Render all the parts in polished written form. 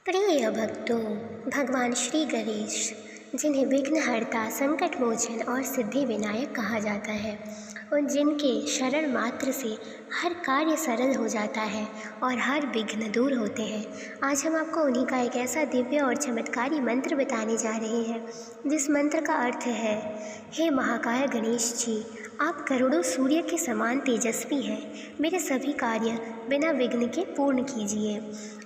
प्रिय भक्तों, भगवान श्री गणेश, जिन्हें विघ्नहर्ता, संकट मोचन और सिद्धि विनायक कहा जाता है, और जिनके शरण मात्र से हर कार्य सरल हो जाता है और हर विघ्न दूर होते हैं, आज हम आपको उन्हीं का एक ऐसा दिव्य और चमत्कारी मंत्र बताने जा रहे हैं, जिस मंत्र का अर्थ है: हे महाकाय गणेश जी, आप करोड़ों सूर्य के समान तेजस्वी हैं। मेरे सभी कार्य बिना विघ्न के पूर्ण कीजिए।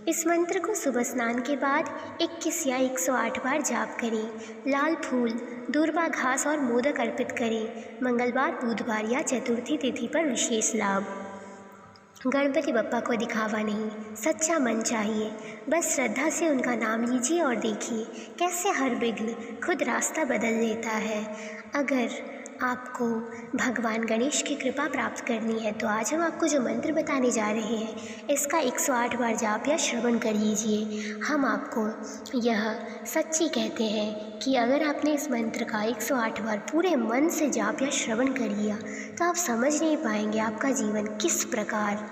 इस मंत्र को सुबह स्नान के बाद 21 या 108 बार जाप करें। लाल फूल, दूर्वा घास और मोदक अर्पित करें। मंगलवार, बुधवार या चतुर्थी तिथि पर विशेष लाभ। गणपति बप्पा को दिखावा नहीं, सच्चा मन चाहिए। बस श्रद्धा से उनका नाम लीजिए और देखिए कैसे हर विघ्न खुद रास्ता बदल लेता है। अगर आपको भगवान गणेश की कृपा प्राप्त करनी है तो आज हम आपको जो मंत्र बताने जा रहे हैं, इसका 108 बार जाप या श्रवण कर लीजिए। हम आपको यह सच्ची कहते हैं कि अगर आपने इस मंत्र का 108 बार पूरे मन से जाप या श्रवण कर लिया तो आप समझ नहीं पाएंगे आपका जीवन किस प्रकार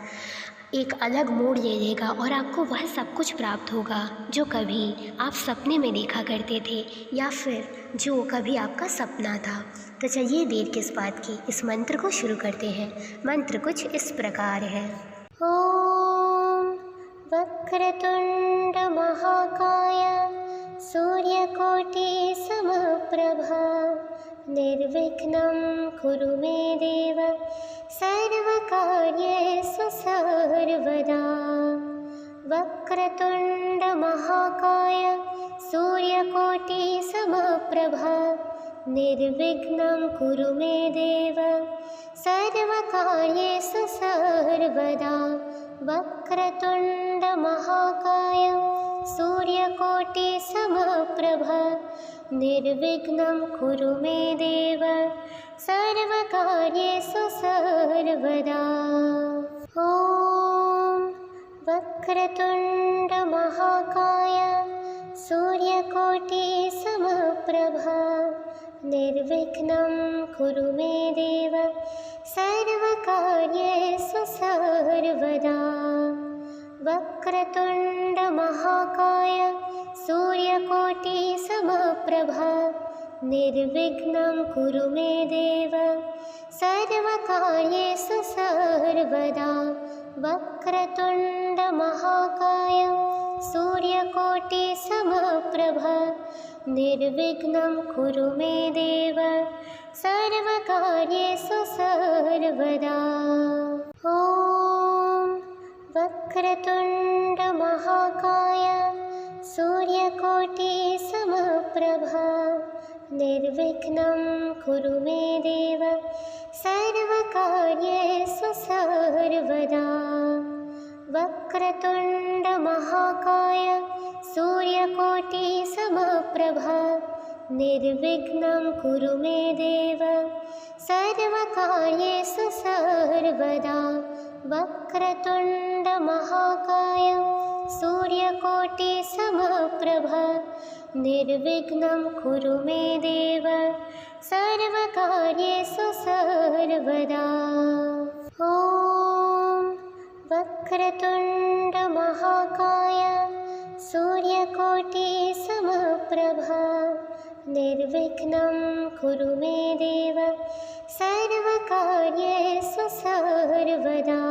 एक अलग मोड़ ले लेगा और आपको वह सब कुछ प्राप्त होगा जो कभी आप सपने में देखा करते थे या फिर जो कभी आपका सपना था। तो चलिए देर किस बात की, इस मंत्र को शुरू करते हैं। मंत्र कुछ इस प्रकार है: ओम वक्रतुंड महाकाय सूर्यकोटि समप्रभा निर्विघ्नं कुरु मे देव सर्वकार्येषु सर्वदा। वक्रतुंड महाकाय सूर्यकोटि समप्रभा निर्विघ्नं कुरु मे देव सर्वकार्येषु सर्वदा। वक्रतुंड महाकाय सूर्यकोटि समप्रभा निर्विघ्नं कुरु मे देव सर्वकार्येषु सर्वदा। ॐ वक्रतुंड महाकाय सूर्यकोटि समप्रभा निर्विघ्नं कुरु मे देव सर्वकार्येषु सर्वदा। वक्रतुंड महाकाय सूर्यकोटि समप्रभा निर्विघ्नं कुरु मे देव सर्वकार्येषु सर्वदा। वक्रतुंड महाकाय सूर्यकोटि समप्रभा निर्विघ्नं कुरु मे देव सर्वकार्येषु सर्वदा। ॐ वक्रतुंड महाकाय सूर्यकोटि समप्रभा निर्विघ्नं कुरु मे देव सर्वकार्येषु सर्वदा। वक्रतुंड महाकाय सूर्यकोटि समप्रभा निर्विघ्नं कुरु मे देव सर्वकार्येषु सर्वदा। वक्रतुंड महाकाय सूर्यकोटि समप्रभा निर्विघ्नं कुरु मे देव सर्वकार्येषु सर्वदा। ॐ वक्रतुंड महाकाय सूर्यकोटि समप्रभा निर्विघ्नं कुरु मे देव सर्वकार्येषु सर्वदा।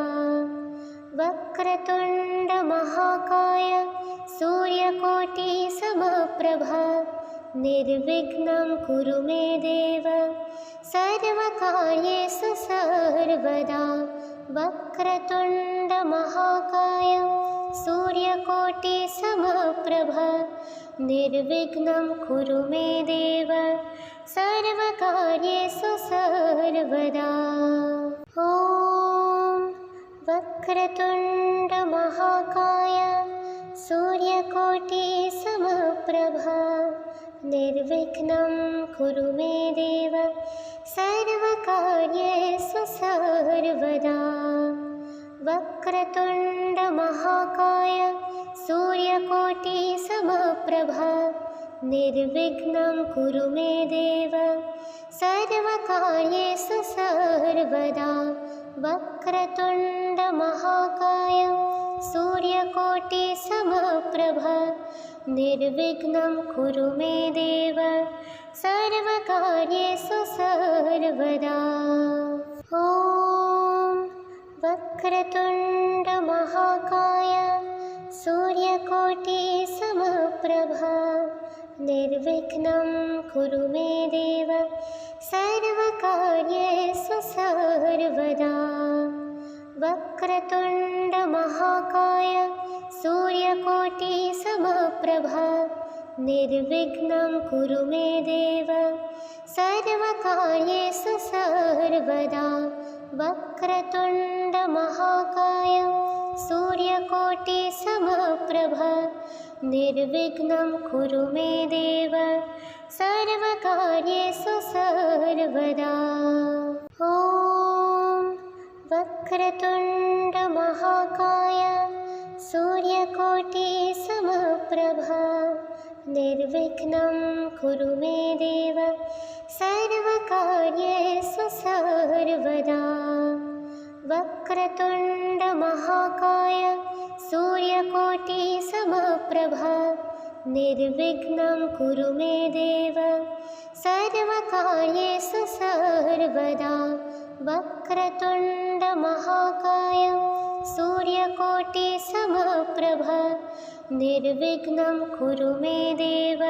वक्रतुंड महाकाय सूर्यकोटि समप्रभा निर्विघ्नं कुरु मे देव सर्वकार्येषु सर्वदा। वक्रतुंड महाकाय सूर्यकोटि समप्रभा निर्विघ्नं कुरु मे देव सर्वकार्येषु सर्वदा। ॐ वक्रतुंड महाकाय सूर्यकोटि समप्रभा निर्विघ्नं कुरु मे देव सर्वकार्येषु सर्वदा। वक्रतुंड महाकाय सूर्यकोटि समप्रभा निर्विघ्नं कुरु मे देव सर्वकार्येषु सर्वदा। वक्रतुंड महाकाय सूर्यकोटिसमप्रभा निर्विघ्नं कुरु मे देव सर्वकार्येषु सर्वदा। ॐ वक्रतुण्डमहाकाय सूर्यकोटिसमप्रभा निर्विघ्नं कुरु मे देव सर्वकार्येषु सर्वदा। वक्रतुण्डमहाकाय सूर्यकोटिसमप्रभा निर्विघ्नं कुरु मे देव सर्वकार्येषु सर्वदा। वक्रतुण्डमहाकाय सूर्यकोटिसमप्रभा निर्विघ्नं कुरु मे देव सर्वकार्येषु सर्वदा। ॐ वक्रतुण्डमहाकाय सूर्यकोटिसमप्रभा निर्विघ्नं कुरु मे देव सर्वकार्येषु सर्वदा। वक्रतुण्डमहाकाय सूर्यकोटिसमप्रभा निर्विघ्नं कुरु मे देव सर्वकार्येषु सर्वदा। वक्रतुण्डमहाकाय सूर्यकोटिसमप्रभा निर्विघ्नं कुरु मे देव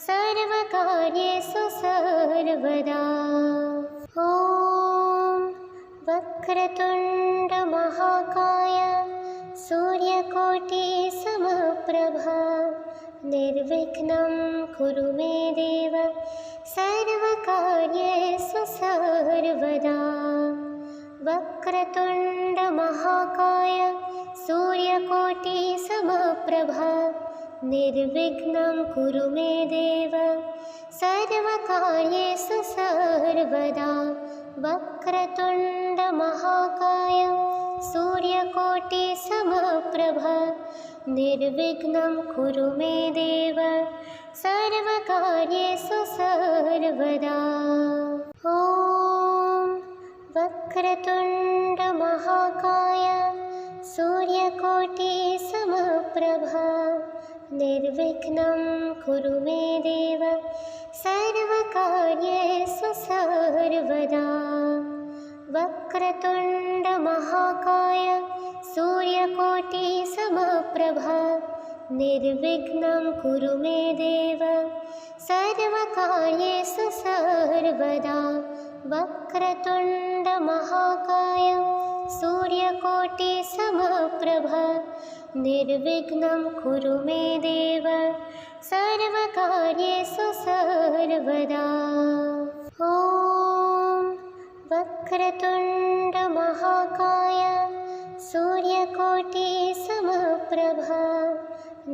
सर्वकार्येषु सर्वदा। ॐ वक्रतुण्डमहाकाय सूर्यकोटिसमप्रभा निर्विघ्नं कुरु मे देव सर्वकार्येषु सर्वदा। वक्रतुण्डमहाकाय सूर्यकोटिसमप्रभा निर्विघ्नं कुरु मे देव सर्वकार्येषु सर्वदा। वक्रतुण्डमहाकाय सूर्यकोटिसमप्रभा निर्विघ्नं कुरु मे देव सर्वकार्येषु सर्वदा। ॐ वक्रतुण्डमहाकाय सूर्यकोटिसमप्रभा निर्विघ्नं कुरु मे देव सर्वकार्येषु सर्वदा। वक्रतुण्डमहाकाय सूर्यकोटिसमप्रभा निर्विघ्नं कुरु मे देव सर्वकार्येषु सर्वदा। वक्रतुण्डमहाकाय सूर्यकोटिसमप्रभा निर्विघ्नं कुरु मे देव सर्वकार्येषु सर्वदा। ॐ वक्रतुण्डमहाकाय सूर्यकोटिसमप्रभा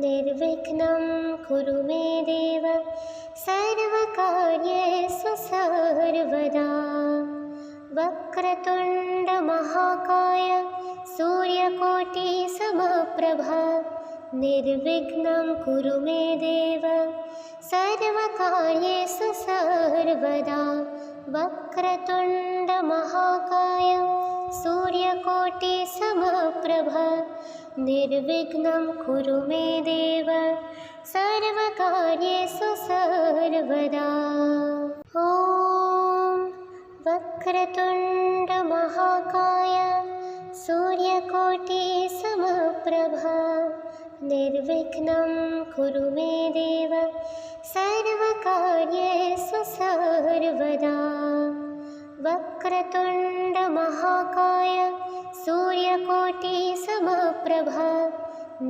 निर्विघ्नं कुरु मे देव सर्वकार्येषु सर्वदा। वक्रतुण्डमहाकाय सूर्यकोटिसमप्रभा निर्विघ्नं कुरु मे देव सर्वकार्येषु सर्वदा। वक्रतुण्डमहाकाय सूर्यकोटिसमप्रभा निर्विघ्नं कुरु मे देव सर्वकार्येषु सर्वदा। ॐ वक्रतुण्डमहाकाय सूर्यकोटिसमप्रभा निर्विघ्नं कुरु मे देव सर्वकार्येषु सर्वदा। वक्रतुण्डमहाकाय सूर्यकोटिसमप्रभा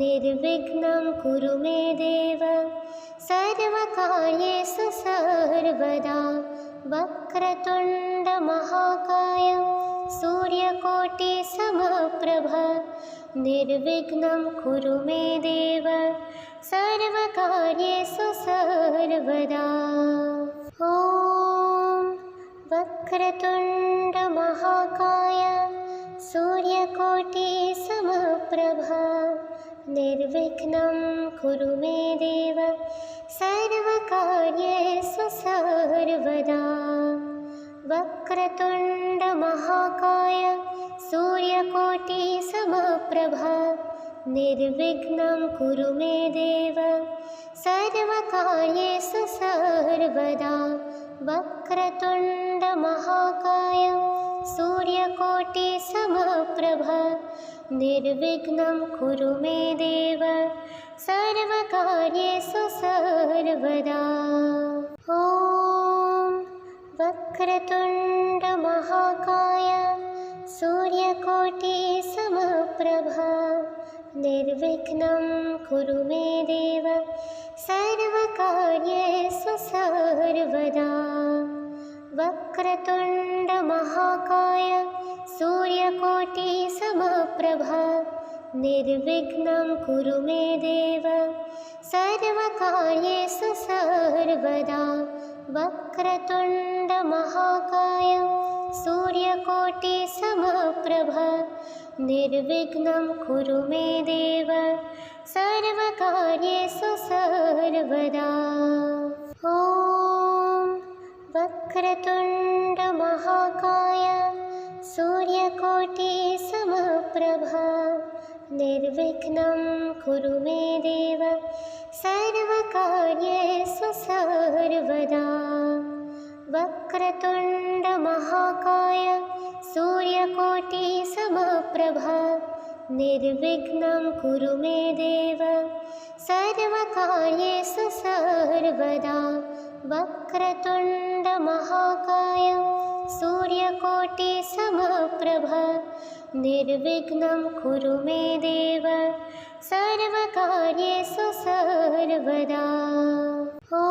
निर्विघ्नं कुरु मे देव सर्वकार्येषु सर्वदा। वक्रतुण्डमहाकाय सूर्यकोटिसमप्रभा निर्विघ्नं कुरु मे देव सर्वकार्येषु सर्वदा। ॐ वक्रतुण्डमहाकाय सूर्यकोटिसमप्रभा निर्विघ्नं कुरु मे देव सर्वकार्येषु सर्वदा। वक्रतुण्डमहाकाय सूर्यकोटिसमप्रभा निर्विघ्नं कुरु मे देव सर्वकार्येषु सर्वदा। वक्रतुण्डमहाकाय सूर्यकोटिसमप्रभ निर्विघ्नं कुरु मे देव सर्वकार्येषु सर्वदा। ॐ वक्रतुण्डमहाकाय सूर्यकोटिसमप्रभ निर्विघ्नं कुरु मे देव सर्वकार्येषु सर्वदा। वक्रतुण्डमहाकाय सूर्यकोटिसमप्रभ निर्विघ्नं कुरु मे देव सर्वकार्येषु सर्वदा। वक्रतुण्डमहाकाय सूर्यकोटिसमप्रभ निर्विघ्नं कुरु मे देव सर्वकार्येषु सर्वदा। ॐ वक्रतुण्डमहाकाय सूर्यकोटिसमप्रभ निर्विघ्नं कुरु मे देव सर्वकार्येषु सर्वदा। वक्रतुण्डमहाकाय सूर्यकोटिसमप्रभ निर्विघ्नं कुरु मे देव सर्वकार्येषु सर्वदा। वक्रतुण्डमहाकाय सूर्यकोटिसमप्रभ निर्विघ्नं कुरु मे देव सर्वकार्येषु सर्वदा। ॐ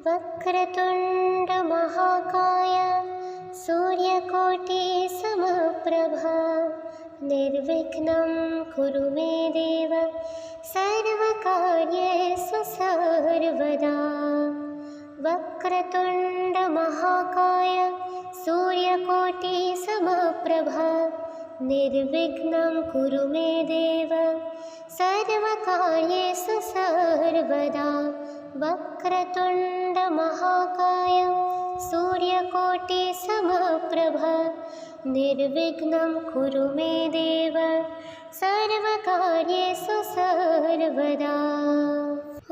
वक्रतुण्डमहाकाय सूर्यकोटिसमप्रभ निर्विघ्नं कुरु मे देव सर्वकार्येषु सर्वदा। वक्रतुण्डमहाकाय सूर्यकोटिसमप्रभ निर्विघ्नं कुरु मे देव सर्वकार्येषु सर्वदा। वक्रतुण्डमहाकाय सूर्यकोटिसमप्रभ निर्विघ्नं कुरु मे देव सर्वकार्येषु सर्वदा।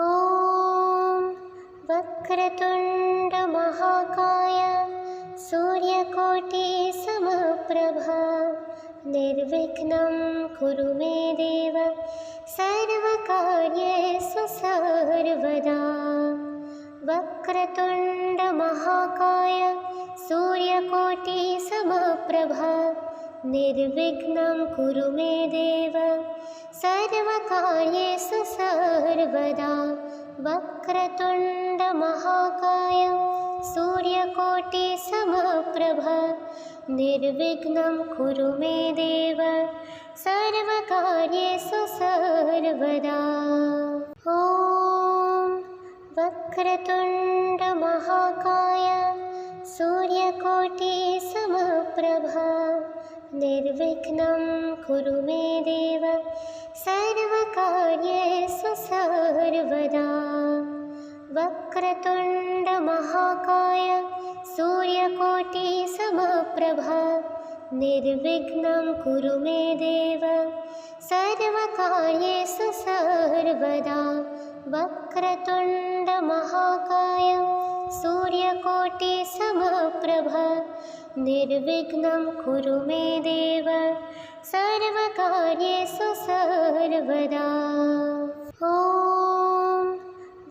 ॐ वक्रतुण्डमहाकाय सूर्यकोटिसमप्रभ निर्विघ्नं कुरु मे देव सर्वकार्येषु सर्वदा। वक्रतुण्डमहाकाय सूर्यकोटिसमप्रभ निर्विघ्नं कुरु मे देव सर्वकार्येषु सर्वदा। वक्रतुण्डमहाकाय सूर्यकोटिसमप्रभ निर्विघ्नं कुरु मे देव सर्वकार्येषु सर्वदा। ॐ वक्रतुण्डमहाकाय सूर्यकोटिसमप्रभ निर्विघ्नं कुरु मे देव सर्वकार्येषु सर्वदा। वक्रतुण्डमहाकाय सूर्यकोटिसमप्रभ निर्विघ्नं कुरु मे देव सर्वकार्येषु सर्वदा। वक्रतुण्डमहाकाय सूर्यकोटिसमप्रभ निर्विघ्नं कुरु मे देव सर्वकार्येषु सर्वदा। ॐ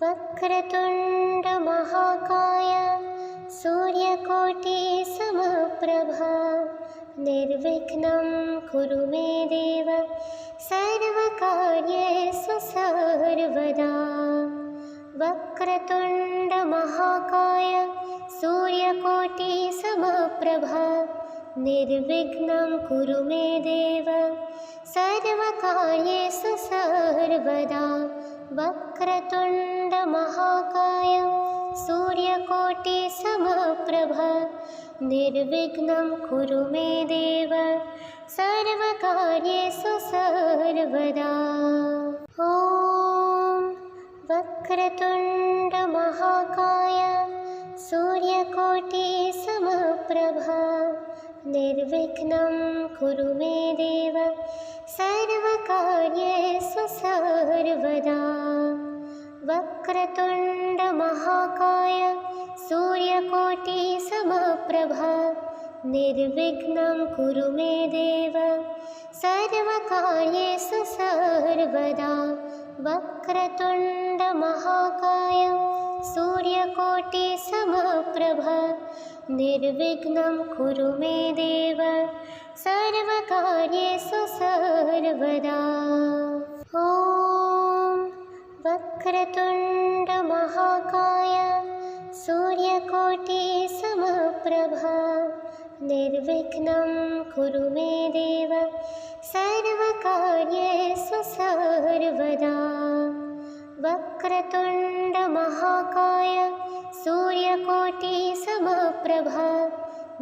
वक्रतुण्डमहाकाय सूर्यकोटिसमप्रभ निर्विघ्नं कुरु मे देव सर्वकार्येषु सर्वदा। वक्रतुण्डमहाकाय सूर्यकोटिसमप्रभ निर्विघ्नं कुरु मे देव सर्वकार्येषु सर्वदा। वक्रतुण्डमहाकाय सूर्यकोटिसमप्रभ निर्विघ्नं कुरु मे देव सर्वकार्येषु सर्वदा। ॐ वक्रतुण्डमहाकाय सूर्यकोटिसमप्रभ निर्विघ्नं कुरु मे देव सर्वकार्येषु सर्वकार्येषु सर्वदा। वक्रतुण्डमहाकाय सूर्यकोटिसमप्रभा निर्विघ्नं कुरु मे देव सर्वकार्येषु सर्वदा। वक्रतुण्डमहाकाय सूर्यकोटिसमप्रभा निर्विघ्नं कुरु मे देव सर्वकार्येषु सर्वदा। ॐ वक्रतुण्डमहाकाय सूर्यकोटिसमप्रभा निर्विघ्नं कुरु मे देव सर्वकार्येषु सर्वदा। वक्रतुण्डमहाकाय सूर्यकोटिसमप्रभा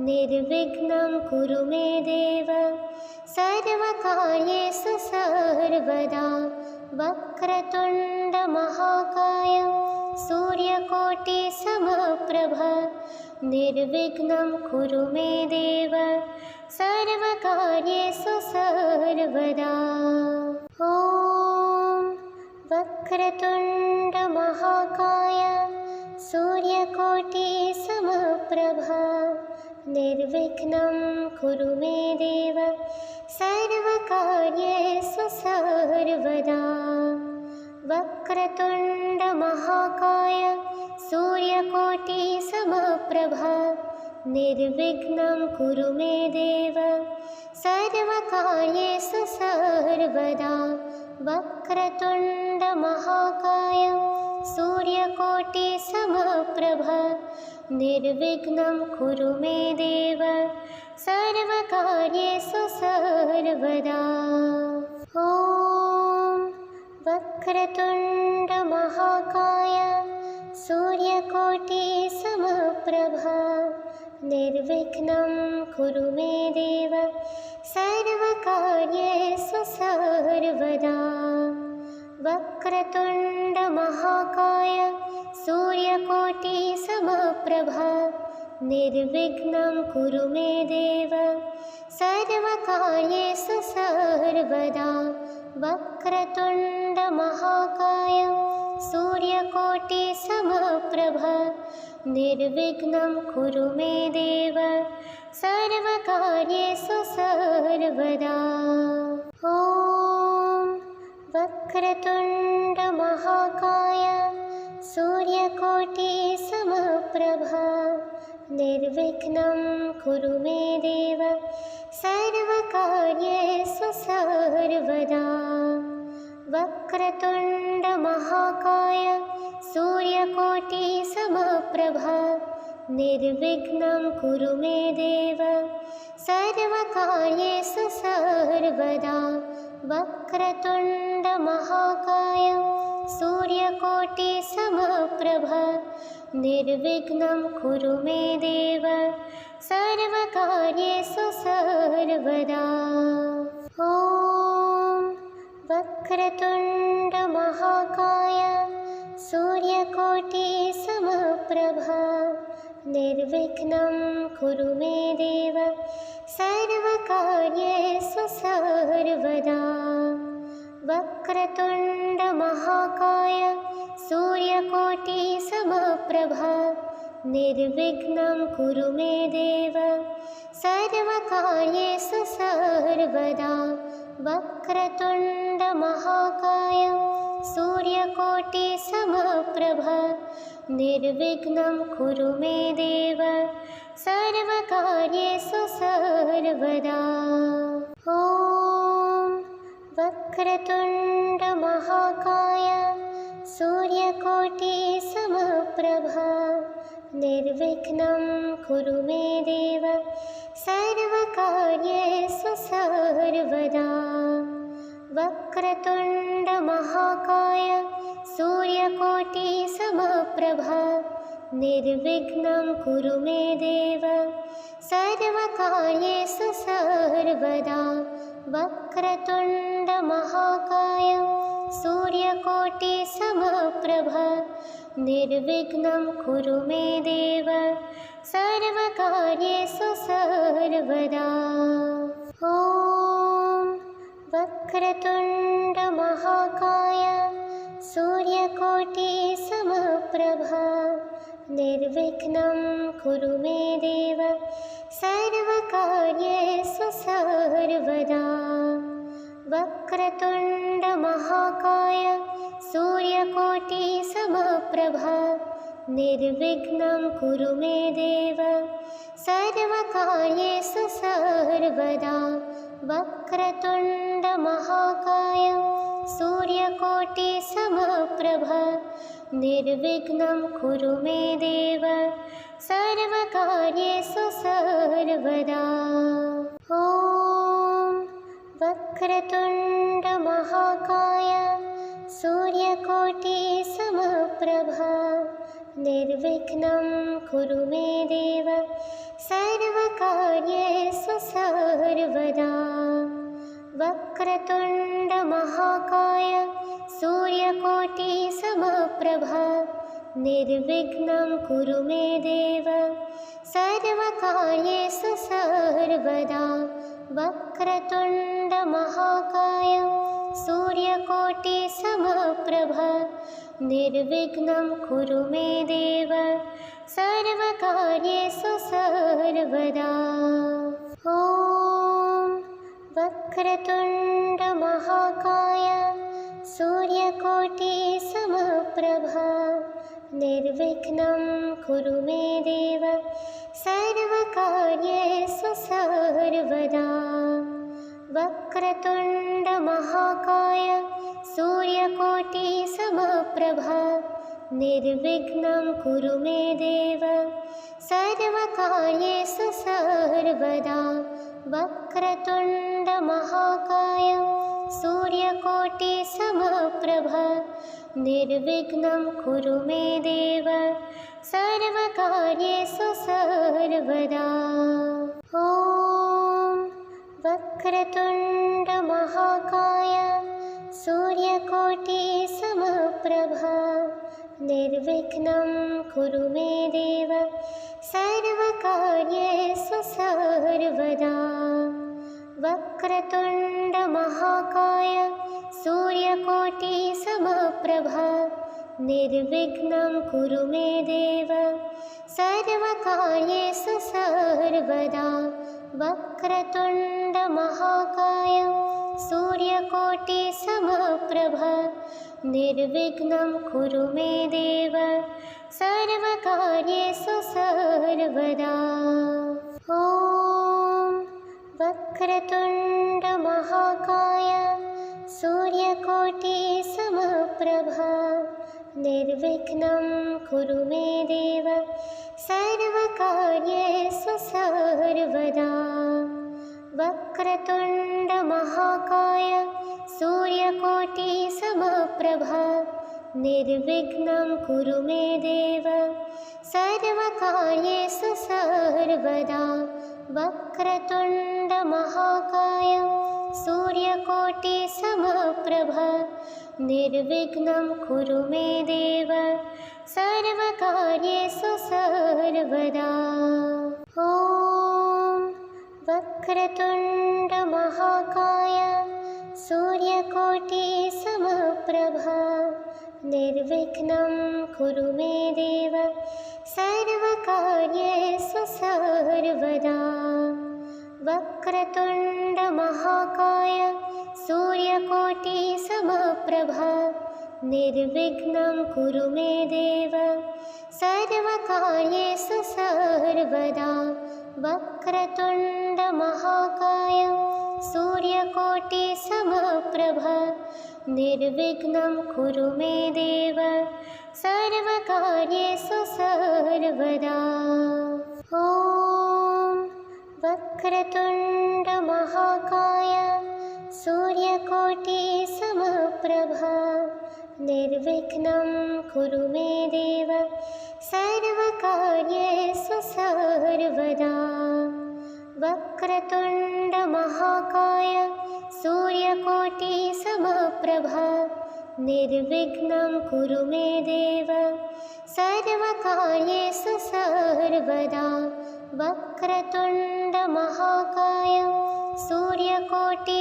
निर्विघ्नं कुरु मे देव सर्वकार्येषु सर्वदा। वक्रतुण्डमहाकाय सूर्यकोटिसमप्रभा निर्विघ्नं कुरु मे देव सर्वकार्येषु सर्वदा। ॐ वक्रतुण्डमहाकाय सूर्यकोटिसमप्रभा निर्विघ्नं कुरु मे देव सर्वकार्येषु सर्वदा। वक्रतुण्डमहाकाय सूर्यकोटिसमप्रभा निर्विघ्नं कुरु मे देव सर्वकार्येषु सर्वदा। वक्रतुण्डमहाकाय सूर्यकोटिसमप्रभा निर्विघ्नं कुरु मे देव सर्वकार्येषु सर्वदा। ॐ वक्रतुण्डमहाकाय सूर्यकोटिसमप्रभा निर्विघ्नं कुरु मे देव सर्वकार्येषु सर्वदा। वक्रतुण्डमहाकाय सूर्यकोटिसमप्रभा निर्विघ्नं कुरु मे देव सर्वकार्येषु सर्वदा। वक्रतुण्डमहाकाय सूर्यकोटिसमप्रभा निर्विघ्नं कुरु मे देव सर्वकार्येषु सर्वदा। ॐ वक्रतुण्डमहाकाय सूर्यकोटिसमप्रभा निर्विघ्नं कुरु मे देव सर्वकार्येषु सर्वदा। वक्रतुण्डमहाकाय सूर्यकोटिसमप्रभा निर्विघ्नं कुरु मे देव सर्वकार्येषु सर्वदा। वक्रतुण्डमहाकाय सूर्यकोटिसमप्रभा निर्विघ्नं कुरु मे देव सर्वकार्येषु सर्वदा। ॐ वक्रतुण्डमहाकाय सूर्यकोटिसमप्रभा निर्विघ्नं कुरु मे देव सर्वकार्येषु सर्वदा। वक्रतुण्डमहाकाय सूर्यकोटिसमप्रभा निर्विघ्नं कुरु मे देव सर्वकार्येषु सर्वदा। वक्रतुण्डमहाकाय सूर्यकोटिसमप्रभा निर्विघ्नं कुरु मे देव सर्वकार्येषु सर्वदा। ॐ वक्रतुण्डमहाकाय सूर्यकोटिसमप्रभा निर्विघ्नं कुरु मे देव सर्वकार्येषु सर्वदा। वक्रतुण्डमहाकाय सूर्यकोटिसमप्रभा निर्विघ्नं कुरु मे देव सर्वकार्येषु सर्वदा। वक्रतुण्डमहाकाय सूर्यकोटिसमप्रभा निर्विघ्नं कुरु मे देव सर्वकार्येषु सर्वदा। ॐ वक्रतुण्डमहाकाय सूर्यकोटिसमप्रभा निर्विघ्नं कुरु मे देव सर्वकार्येषु सर्वदा। वक्रतुण्डमहाकाय सूर्यकोटिसमप्रभा निर्विघ्नं कुरु मे देव सर्वकार्येषु सर्वदा। वक्रतुण्डमहाकाय सूर्यकोटिसमप्रभा निर्विघ्नं कुरु मे देव सर्वकार्येषु सर्वदा। ॐ वक्रतुण्डमहाकाय सूर्यकोटिसमप्रभा निर्विघ्नं कुरु मे देव सर्वकार्येषु सर्वदा। वक्रतुण्डमहाकाय सूर्यकोटिसमप्रभा निर्विघ्नं कुरु मे देव सर्वकार्येषु सर्वदा। वक्रतुण्डमहाकाय सूर्यकोटिसमप्रभा निर्विघ्नं कुरु मे देव सर्वकार्येषु सर्वदा। ॐ वक्रतुण्डमहाकाय सूर्यकोटिसमप्रभा निर्विघ्नं कुरु मे देव सर्वकार्येषु सर्वदा। वक्रतुण्डमहाकाय सूर्यकोटिसमप्रभा निर्विघ्नं कुरु मे देव सर्वकार्येषु सर्वदा। वक्रतुण्डमहाकाय सूर्यकोटिसमप्रभा निर्विघ्नं कुरु मे देव सर्वकार्येषु सर्वदा। ॐ वक्रतुण्डमहाकाय सूर्यकोटिसमप्रभा निर्विघ्नं कुरु मे देव सर्वकार्येषु सर्वदा। वक्रतुण्डमहाकाय सूर्यकोटिसमप्रभा निर्विघ्नं कुरु मे देव सर्वकार्येषु सर्वदा। वक्रतुण्डमहाकाय सूर्यकोटिसमप्रभा निर्विघ्नं कुरु मे देव सर्वकार्येषु सर्वदा। ॐ वक्रतुण्डमहाकाय सूर्यकोटिसमप्रभा निर्विघ्नं कुरु मे देव सर्वकार्येषु सर्वदा। वक्रतुण्डमहाकाय सूर्यकोटिसमप्रभा निर्विघ्नं कुरु मे देव सर्वकार्येषु सर्वदा। वक्रतुण्डमहाकाय सूर्यकोटिसमप्रभा निर्विघ्नं कुरु मे देव सर्वकार्येषु सर्वदा। ॐ वक्रतुण्डमहाकाय सूर्यकोटिसमप्रभा निर्विघ्नं कुरु मे देव सर्वकार्येषु सर्वदा। वक्रतुण्डमहाकाय सूर्यकोटिसमप्रभा निर्विघ्नं कुरु मे देव सर्वकार्येषु सर्वदा। वक्रतुण्डमहाकाय सूर्यकोटिसमप्रभा निर्विघ्नं कुरु मे देव सर्वकार्येषु सर्वदा। ॐ वक्रतुण्डमहाकाय सूर्यकोटिसमप्रभा निर्विघ्नं कुरु मे देव सर्वकार्येषु सर्वदा। वक्रतुण्डमहाकाय सूर्यकोटिसमप्रभा निर्विघ्नं कुरु मे देव सर्वकार्येषु सर्वदा। वक्रतुण्डमहाकाय सूर्यकोटिसमप्रभा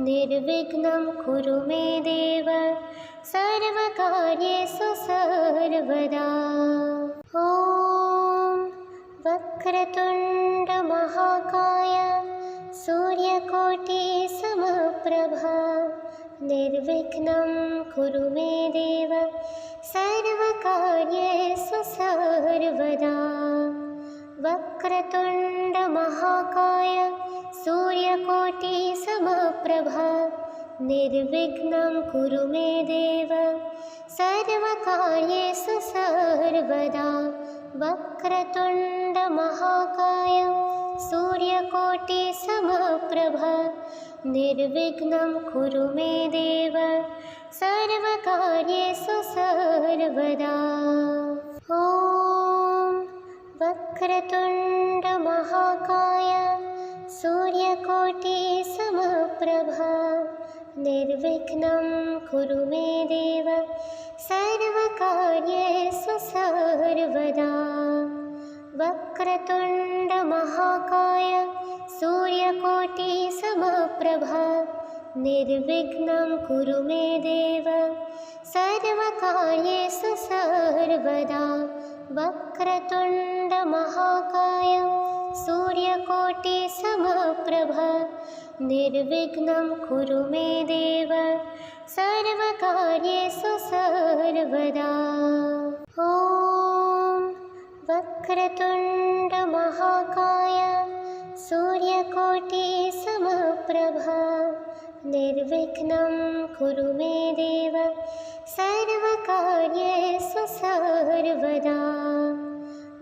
निर्विघ्नं कुरु मे देव सर्वकार्येषु सर्वदा। ॐ वक्रतुण्डमहाकाय सूर्यकोटिसमप्रभा निर्विघ्नं कुरु मे देव सर्वकार्येषु सर्वदा। वक्रतुण्डमहाकाय सूर्यकोटिसमप्रभा निर्विघ्नं कुरु मे देव सर्वकार्येषु सर्वदा। वक्रतुण्डमहाकाय सूर्यकोटिसमप्रभा निर्विघ्नं कुरु मे देव सर्वकार्येषु सर्वदा। ॐ वक्रतुण्डमहाकाय सूर्यकोटिसमप्रभा निर्विघ्नं कुरु मे देव सर्वकार्येषु सर्वदा। वक्रतुण्डमहाकाय सूर्यकोटिसमप्रभा निर्विघ्नं कुरु मे देव सर्वकार्येषु सर्वदा। वक्रतुण्डमहाकाय सूर्यकोटिसमप्रभा निर्विघ्नं कुरु मे देव सर्वकार्येषु सर्वदा। ॐ वक्रतुण्डमहाकाय सूर्यकोटिसमप्रभा निर्विघ्नं कुरु मे देव सर्वकार्येषु सर्वदा।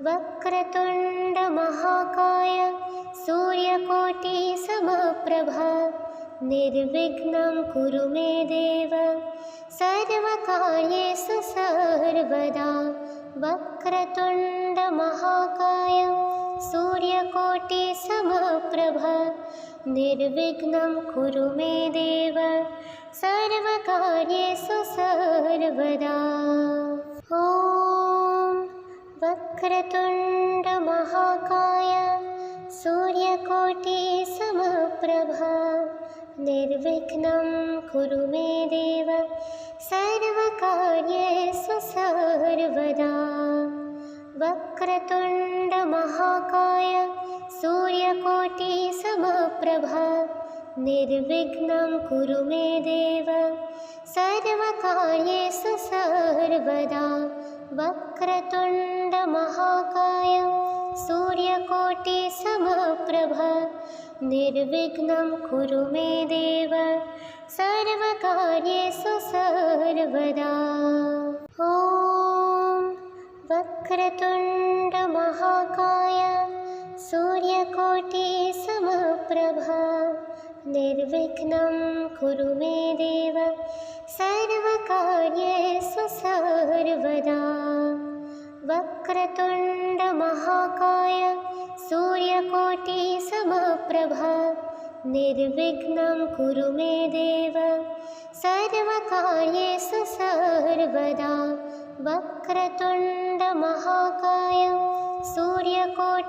वक्रतुण्डमहाकाय सूर्यकोटिसमप्रभा निर्विघ्नं कुरु मे देव सर्वकार्येषु सर्वदा। वक्रतुण्डमहाकाय सूर्यकोटिसमप्रभा निर्विघ्नं कुरु मे देव सर्वकार्येषु सर्वदा। ॐ वक्रतुण्डमहाकाय सूर्यकोटिसमप्रभा निर्विघ्नं कुरु मे देव सर्वकार्येषु सर्वदा। वक्रतुण्डमहाकाय सूर्यकोटिसमप्रभा निर्विघ्नं कुरु मे देव सर्वकार्येषु सर्वदा। वक्रतुण्डमहाकाय सूर्यकोटिसमप्रभा निर्विघ्नं कुरु मे देव सर्वकार्येषु सर्वदा। ॐ वक्रतुण्डमहाकाय सूर्यकोटिसमप्रभा निर्विघ्नं कुरु मे देव सर्वकार्येषु सर्वदा। वक्रतुण्डमहाकाय सूर्यकोटिसमप्रभा निर्विघ्नं कुरु मे देव सर्वकार्येषु सर्वदा। वक्रतुण्डमहाकाय सूर्यकोटिसमप्रभा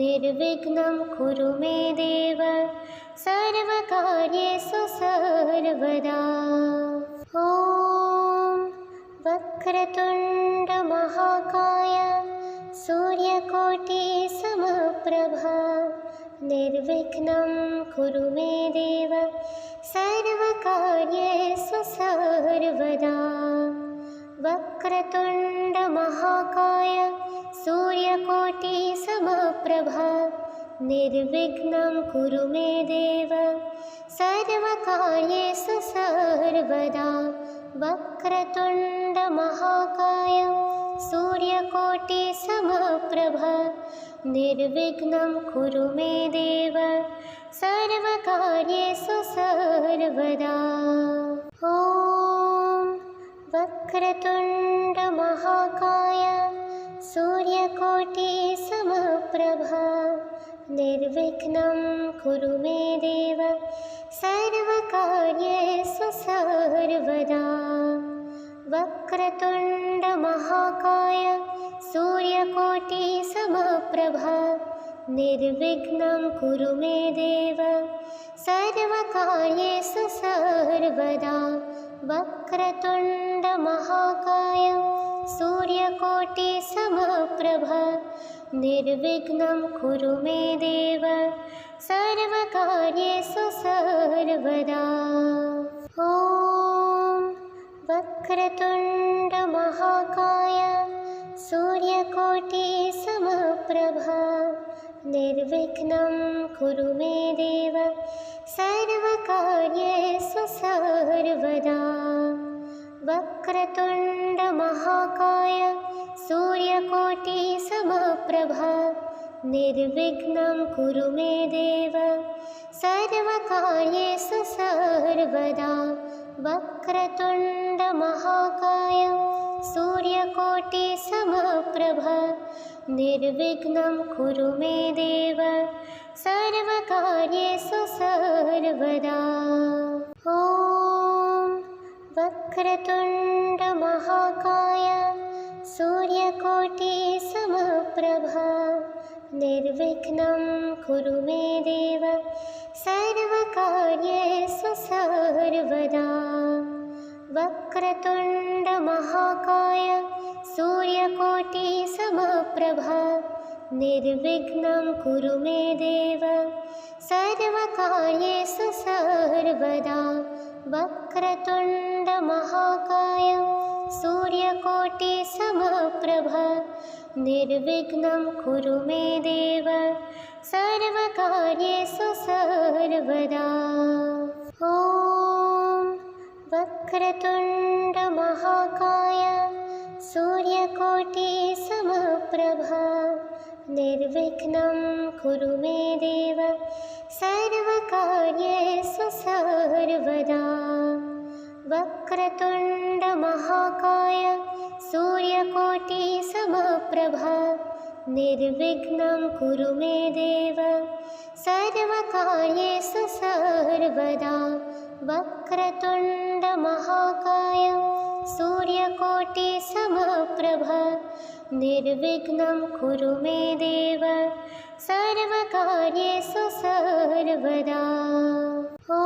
निर्विघ्नं कुरु मे देव सर्वकार्येषु सर्वदा। ॐ वक्रतुण्डमहाकाय सूर्यकोटिसमप्रभा निर्विघ्नं कुरु मे देव सर्वकार्येषु सर्वदा। वक्रतुण्डमहाकाय सूर्यकोटिसमप्रभा निर्विघ्नं कुरु मे देव सर्वकार्येषु सर्वदा। वक्रतुण्डमहाकाय सूर्यकोटिसमप्रभा निर्विघ्नं कुरु मे देव सर्वकार्येषु सर्वदा। ॐ वक्रतुण्डमहाकाय सूर्यकोटिसमप्रभा निर्विघ्नं कुरु मे देव सर्वकार्येषु सर्वदा। वक्रतुण्डमहाकाय सूर्यकोटिसमप्रभा निर्विघ्नं कुरु मे देव सर्वकार्येषु सर्वदा वक्रतुण्डमहाकाय सूर्यकोटिसमप्रभ निर्विघ्नं कुरु मे देव सर्वकार्येषु सर्वदा। ॐ वक्रतुण्डमहाकाय सूर्यकोटिसमप्रभ निर्विघ्नं कुरु मे देव सर्वकार्येषु सर्वदा। वक्रतुण्डमहाकाय सूर्यकोटिसमप्रभ निर्विघ्नं कुरु मे देव सर्वकार्येषु सर्वदा। वक्रतुण्डमहाकाय सूर्यकोटिसमप्रभ निर्विघ्नं कुरु मे देव सर्वकार्येषु सर्वदा। ॐ वक्रतुण्डमहाकाय सूर्यकोटिसमप्रभ निर्विघ्नं कुरु मे देव सर्वकार्येषु सर्वदा। वक्रतुण्डमहाकाय सूर्यकोटिसमप्रभ निर्विघ्नं कुरु मे देव सर्वकार्येषु सर्वदा। वक्रतुण्डमहाकाय सूर्यकोटिसमप्रभ निर्विघ्नं कुरु मे देव सर्वकार्येषु सर्वदा। ॐ वक्रतुण्डमहाकाय सूर्यकोटिसमप्रभ निर्विघ्नं कुरु मे देव सर्वकार्येषु सर्वदा। वक्रतुण्डमहाकाय सूर्यकोटिसमप्रभ निर्विघ्नं कुरु मे देव सर्वकार्येषु सर्वदा। वक्रतुण्डमहाकाय सूर्यकोटिसमप्रभ निर्विघ्नं कुरु मे देव सर्वकार्येषु सर्वदा। ॐ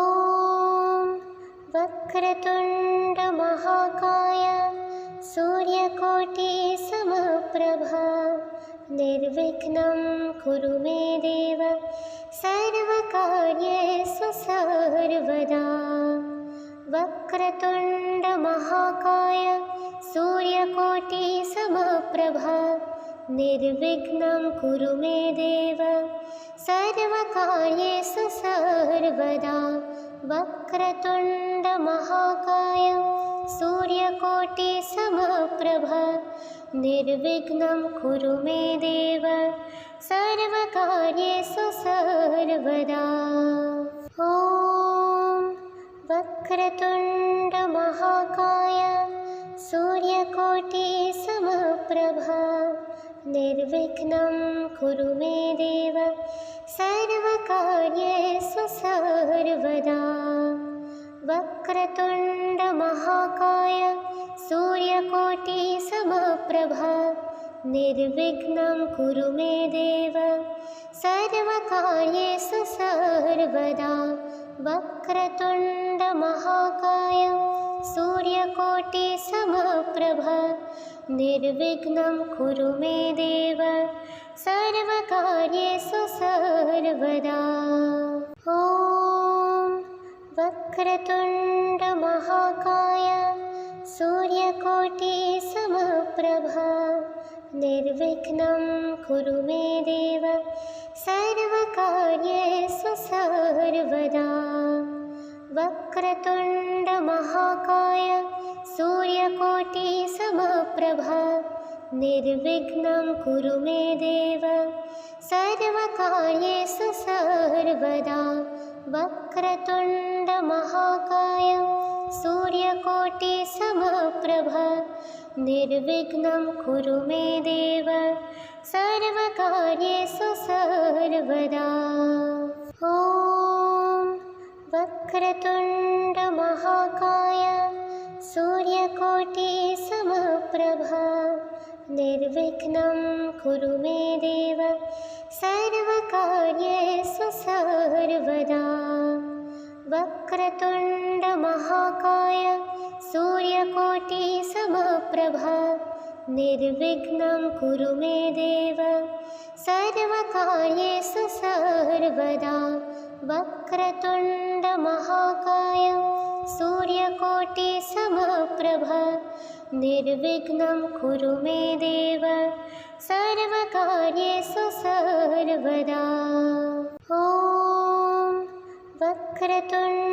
वक्रतुण्डमहाकाय सूर्यकोटिसमप्रभ निर्विघ्नं कुरु मे देव सर्वकार्येषु सर्वदा। वक्रतुण्डमहाकाय सूर्यकोटिसमप्रभ निर्विघ्नं कुरु मे देव सर्वकार्येषु सर्वदा। वक्रतुण्डमहाकाय सूर्यकोटिसमप्रभ निर्विघ्नं कुरु मे देव सर्वकार्येषु सर्वदा। ॐ वक्रतुण्डमहाकाय सूर्यकोटिसमप्रभ निर्विघ्नं कुरु मे देव सर्वकार्येषु सर्वदा। वक्रतुण्डमहाकाय सूर्यकोटिसमप्रभ निर्विघ्नं कुरु मे देव सर्वकार्येषु सर्वदा। वक्रतुण्डमहाकाय सूर्यकोटिसमप्रभ निर्विघ्नं कुरु मे देव सर्वकार्येषु सर्वदा। ॐ वक्रतुण्डमहाकाय सूर्यकोटिसमप्रभ निर्विघ्नं कुरु मे देव सर्वकार्येषु सर्वदा। वक्रतुण्डमहाकाय सूर्यकोटिसमप्रभ निर्विघ्नं कुरु मे देव सर्वकार्येषु सर्वदा। वक्रतुण्डमहाकाय सूर्यकोटिसमप्रभ निर्विघ्नं कुरु मे देव सर्वकार्येषु सर्वदा। ॐ वक्रतुण्डमहाकाय सूर्यकोटिसमप्रभ निर्विघ्नं कुरु मे देव सर्वकार्येषु सर्वदा। वक्रतुण्डमहाकाय सूर्यकोटिसमप्रभा निर्विघ्नं कुरु मे देव सर्वकार्येषु सर्वदा। वक्रतुण्डमहाकाय सूर्यकोटिसमप्रभा निर्विघ्नं कुरु मे देव सर्वकार्येषु सर्वदा। ॐ वक्रतुण्डमहाकाय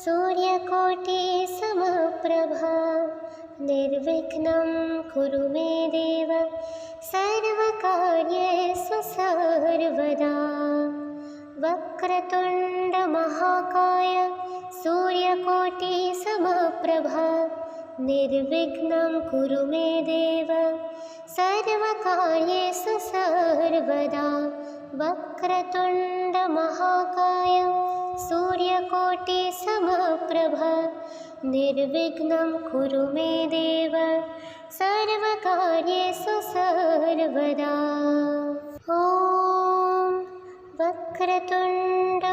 सूर्यकोटिसमप्रभा निर्विघ्नं कुरु मे देव सर्वकार्येषु सर्वदा। वक्रतुण्डमहाकाय सूर्यकोटिसमप्रभा निर्विघ्नं कुरु मे देव सर्वकार्येषु सर्वदा। वक्रतुण्डमहाकाय सूर्यकोटिसमप्रभा निर्विघ्नं कुरु मे देव सर्वकार्येषु सर्वदा। ॐ वक्रतुण्डमहाकाय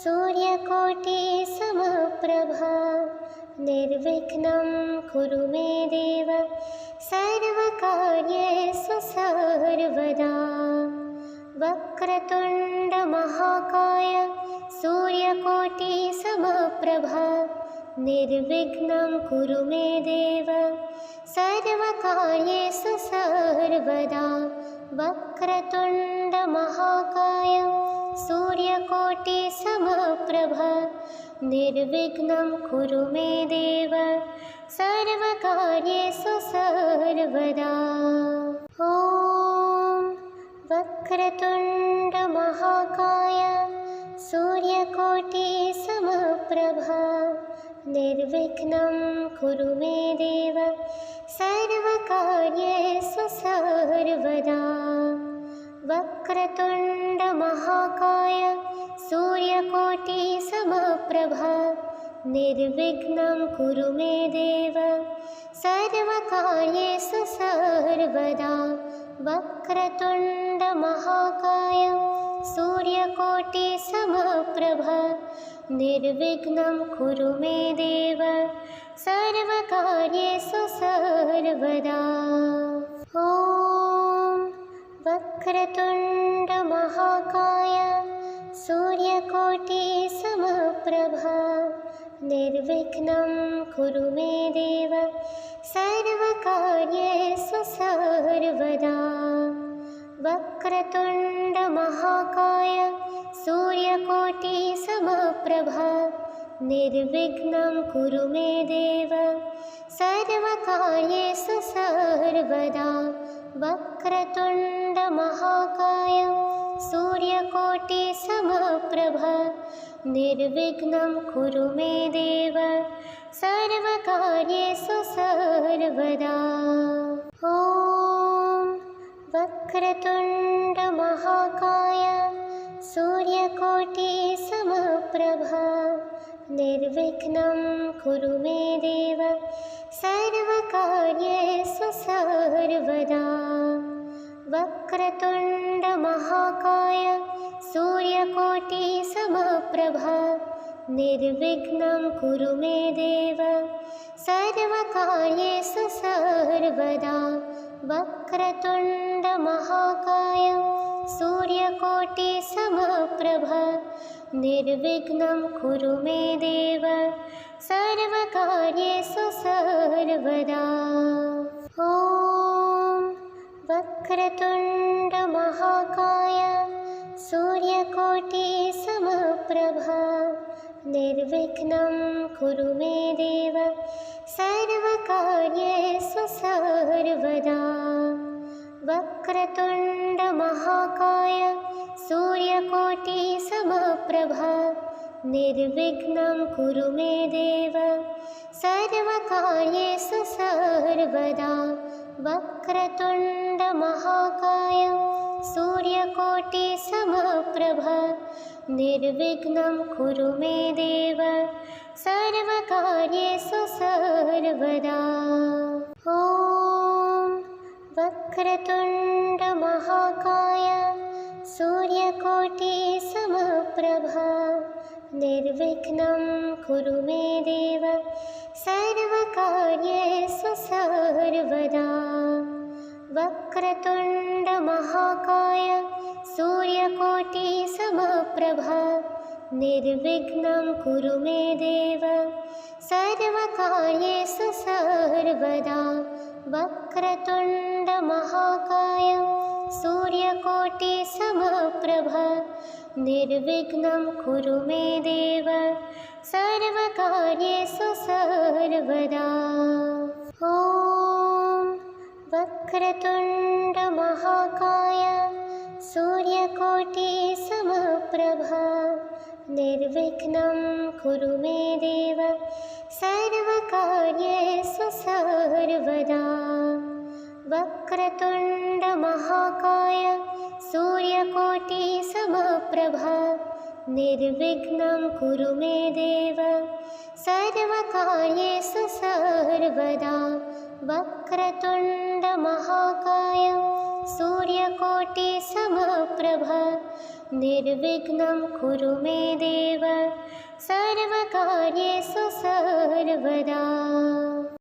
सूर्यकोटिसमप्रभा निर्विघ्नं कुरु मे देव सर्वकार्येषु सर्वदा। वक्रतुण्डमहाकाय सूर्यकोटिसमप्रभा निर्विघ्नं कुरु मे देव सर्वकार्येषु सर्वदा। वक्रतुण्डमहाकाय सूर्यकोटिसमप्रभा निर्विघ्नं कुरु मे देव सर्वकार्येषु सर्वदा। ॐ वक्रतुण्डमहाकाय सूर्यकोटिसमप्रभा निर्विघ्नं कुरु मे देव सर्वकार्येषु सर्वदा। वक्रतुण्डमहाकाय सूर्यकोटिसमप्रभा निर्विघ्नं कुरु मे देव सर्वकार्येषु सर्वदा। वक्रतुण्डमहाकाय सूर्यकोटिसमप्रभा निर्विघ्नं कुरु मे देव सर्वकार्येषु सर्वदा। ॐ वक्रतुण्डमहाकाय सूर्यकोटिसमप्रभा निर्विघ्नं कुरु मे देव सर्वकार्येषु सर्वदा। वक्रतुण्डमहाकाय सूर्यकोटिसमप्रभा निर्विघ्नं कुरु मे देव सर्वकार्येषु सर्वदा। वक्रतुण्डमहाकाय सूर्यकोटिसमप्रभा निर्विघ्नं कुरु मे देव सर्वकार्येषु सर्वदा। ॐ वक्रतुण्डमहाकाय सूर्यकोटिसमप्रभा निर्विघ्नं कुरु मे देव सर्वकार्येषु सर्वदा। वक्रतुण्डमहाकाय सूर्यकोटिसमप्रभा निर्विघ्नं कुरु मे देव सर्वकार्येषु सर्वदा। वक्रतुण्डमहाकाय सूर्यकोटिसमप्रभा निर्विघ्नं कुरु मे देव सर्वकार्येषु सर्वदा। ॐ वक्रतुण्डमहाकाय सूर्यकोटिसमप्रभा निर्विघ्नं कुरु मे देव सर्वकार्येषु सर्वदा। वक्रतुण्डमहाकाय सूर्यकोटिसमप्रभा निर्विघ्नं कुरु मे देव सर्वकार्येषु सर्वदा। वक्रतुण्डमहाकाय सूर्यकोटिसमप्रभा निर्विघ्नं कुरु मे देव सर्वकार्येषु सर्वदा। ॐ वक्रतुण्डमहाकाय सूर्यकोटिसमप्रभा निर्विघ्नं कुरु मे देव सर्वकार्येषु सर्वदा। वक्रतुण्डमहाकाय सूर्यकोटिसमप्रभा निर्विघ्नं कुरु मे देव सर्वकार्येषु सर्वदा। वक्रतुण्डमहाकाय सूर्यकोटिसमप्रभा निर्विघ्नं कुरु मे देव सर्वकार्येषु सर्वदा। ॐ वक्रतुण्डमहाकाय सूर्यकोटिसमप्रभा निर्विघ्नं कुरु मे देव सर्वकार्येषु सर्वदा। वक्रतुण्डमहाकाय सूर्यकोटिसमप्रभा निर्विघ्नं कुरु मे देव सर्वकार्येषु सर्वदा। वक्रतुण्डमहाकाय सूर्यकोटिसमप्रभा निर्विघ्नं कुरु मे देव सर्वकार्येषु सर्वदा।